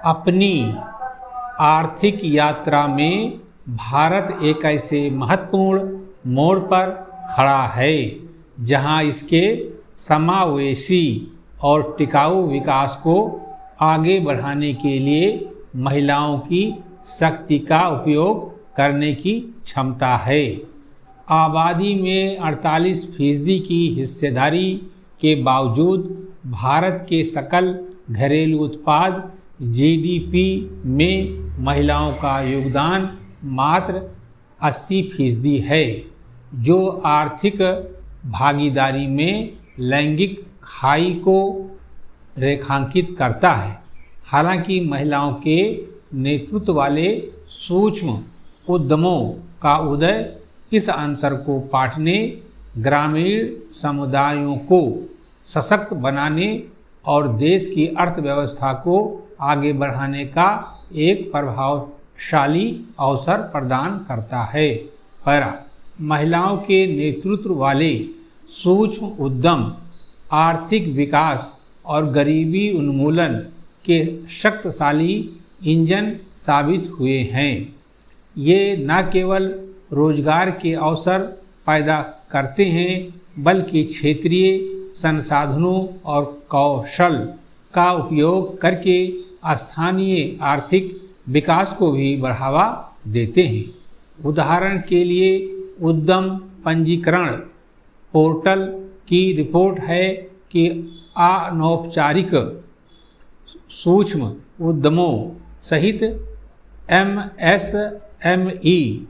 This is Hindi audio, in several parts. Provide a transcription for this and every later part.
अपनी आर्थिक यात्रा में भारत एक ऐसे महत्वपूर्ण मोड़ पर खड़ा है जहां इसके समावेशी और टिकाऊ विकास को आगे बढ़ाने के लिए महिलाओं की शक्ति का उपयोग करने की क्षमता है। आबादी में 48% की हिस्सेदारी के बावजूद भारत के सकल घरेलू उत्पाद जीडीपी में महिलाओं का योगदान मात्र 80% है, जो आर्थिक भागीदारी में लैंगिक खाई को रेखांकित करता है। हालांकि महिलाओं के नेतृत्व वाले सूक्ष्म उद्यमों का उदय इस अंतर को पाटने, ग्रामीण समुदायों को सशक्त बनाने और देश की अर्थव्यवस्था को आगे बढ़ाने का एक प्रभावशाली अवसर प्रदान करता है। पैरा महिलाओं के नेतृत्व वाले सूक्ष्म उद्यम आर्थिक विकास और गरीबी उन्मूलन के शक्तिशाली इंजन साबित हुए हैं। ये न केवल रोजगार के अवसर पैदा करते हैं, बल्कि क्षेत्रीय संसाधनों और कौशल का उपयोग करके स्थानीय आर्थिक विकास को भी बढ़ावा देते हैं। उदाहरण के लिए उद्यम पंजीकरण पोर्टल की रिपोर्ट है कि अनौपचारिक सूक्ष्म उद्यमों सहित एमएसएमई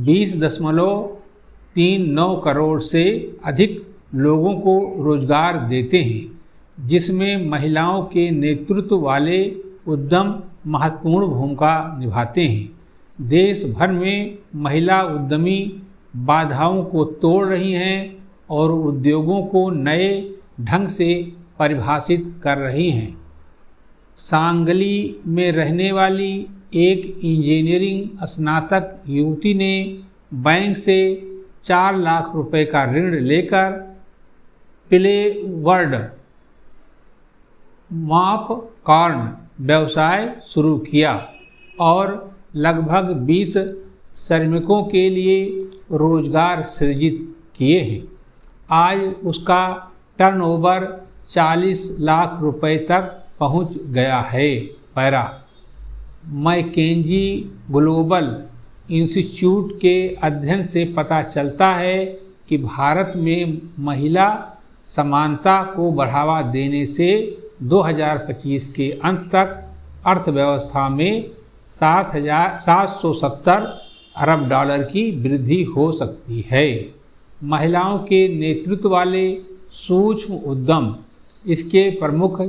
20.39 करोड़ से अधिक लोगों को रोजगार देते हैं, जिसमें महिलाओं के नेतृत्व वाले उद्यम महत्वपूर्ण भूमिका निभाते हैं। देश भर में महिला उद्यमी बाधाओं को तोड़ रही हैं और उद्योगों को नए ढंग से परिभाषित कर रही हैं। सांगली में रहने वाली एक इंजीनियरिंग स्नातक युवती ने बैंक से 4 लाख रुपए का ऋण लेकर प्लेवर्ड पॉपकॉर्न व्यवसाय शुरू किया और लगभग 20 श्रमिकों के लिए रोजगार सृजित किए हैं। आज उसका टर्नओवर 40 लाख रुपए तक पहुंच गया है। पैरा मैकेंजी ग्लोबल इंस्टीट्यूट के अध्ययन से पता चलता है कि भारत में महिला समानता को बढ़ावा देने से 2025 के अंत तक अर्थव्यवस्था में 770 अरब डॉलर की वृद्धि हो सकती है। महिलाओं के नेतृत्व वाले सूक्ष्म उद्यम इसके प्रमुख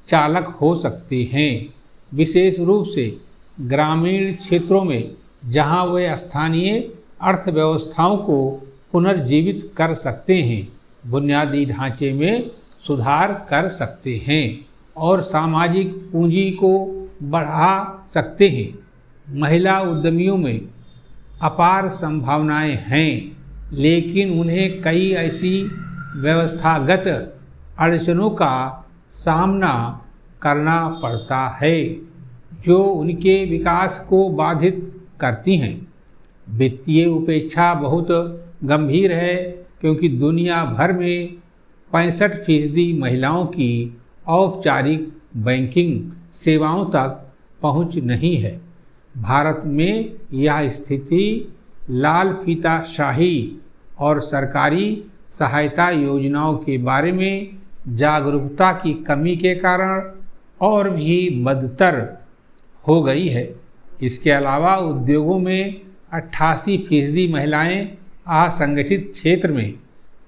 चालक हो सकते हैं, विशेष रूप से ग्रामीण क्षेत्रों में जहां वे स्थानीय अर्थव्यवस्थाओं को पुनर्जीवित कर सकते हैं, बुनियादी ढांचे में सुधार कर सकते हैं और सामाजिक पूंजी को बढ़ा सकते हैं। महिला उद्यमियों में अपार संभावनाएं हैं, लेकिन उन्हें कई ऐसी व्यवस्थागत अड़चनों का सामना करना पड़ता है जो उनके विकास को बाधित करती हैं। वित्तीय उपेक्षा बहुत गंभीर है क्योंकि दुनिया भर में 65% महिलाओं की औपचारिक बैंकिंग सेवाओं तक पहुंच नहीं है। भारत में यह स्थिति लाल फीताशाही और सरकारी सहायता योजनाओं के बारे में जागरूकता की कमी के कारण और भी बदतर हो गई है। इसके अलावा उद्योगों में 88% महिलाएं असंगठित क्षेत्र में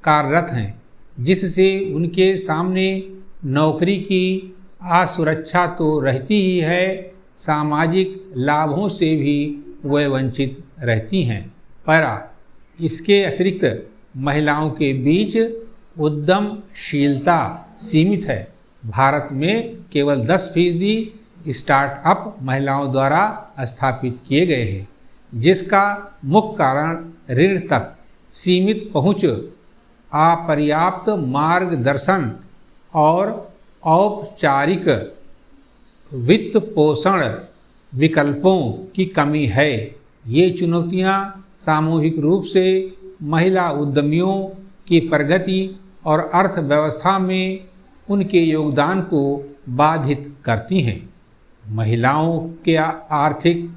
कार्यरत हैं, जिससे उनके सामने नौकरी की असुरक्षा तो रहती ही है, सामाजिक लाभों से भी वे वंचित रहती हैं। पर इसके अतिरिक्त महिलाओं के बीच उद्यमशीलता सीमित है। भारत में केवल 10% स्टार्टअप महिलाओं द्वारा स्थापित किए गए हैं, जिसका मुख्य कारण ऋण तक सीमित पहुंच, अपर्याप्त मार्गदर्शन और औपचारिक वित्त पोषण विकल्पों की कमी है। ये चुनौतियां सामूहिक रूप से महिला उद्यमियों की प्रगति और अर्थव्यवस्था में उनके योगदान को बाधित करती हैं। महिलाओं के आर्थिक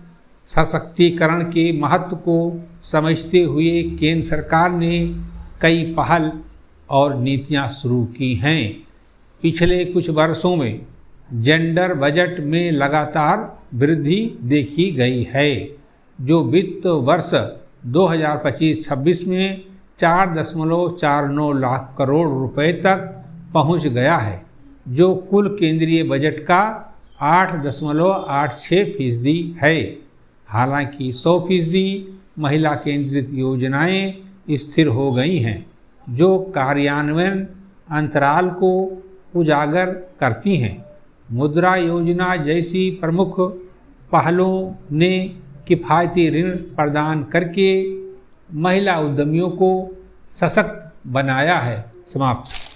सशक्तिकरण के महत्व को समझते हुए केंद्र सरकार ने कई पहल और नीतियां शुरू की हैं। पिछले कुछ वर्षों में जेंडर बजट में लगातार वृद्धि देखी गई है, जो वित्त वर्ष 2025-26 में 4.49 लाख करोड़ रुपए तक पहुंच गया है, जो कुल केंद्रीय बजट का 8.86% है। हालांकि 100% महिला केंद्रित योजनाएं स्थिर हो गई हैं, जो कार्यान्वयन अंतराल को उजागर करती हैं। मुद्रा योजना जैसी प्रमुख पहलों ने किफ़ायती ऋण प्रदान करके महिला उद्यमियों को सशक्त बनाया है। समाप्त।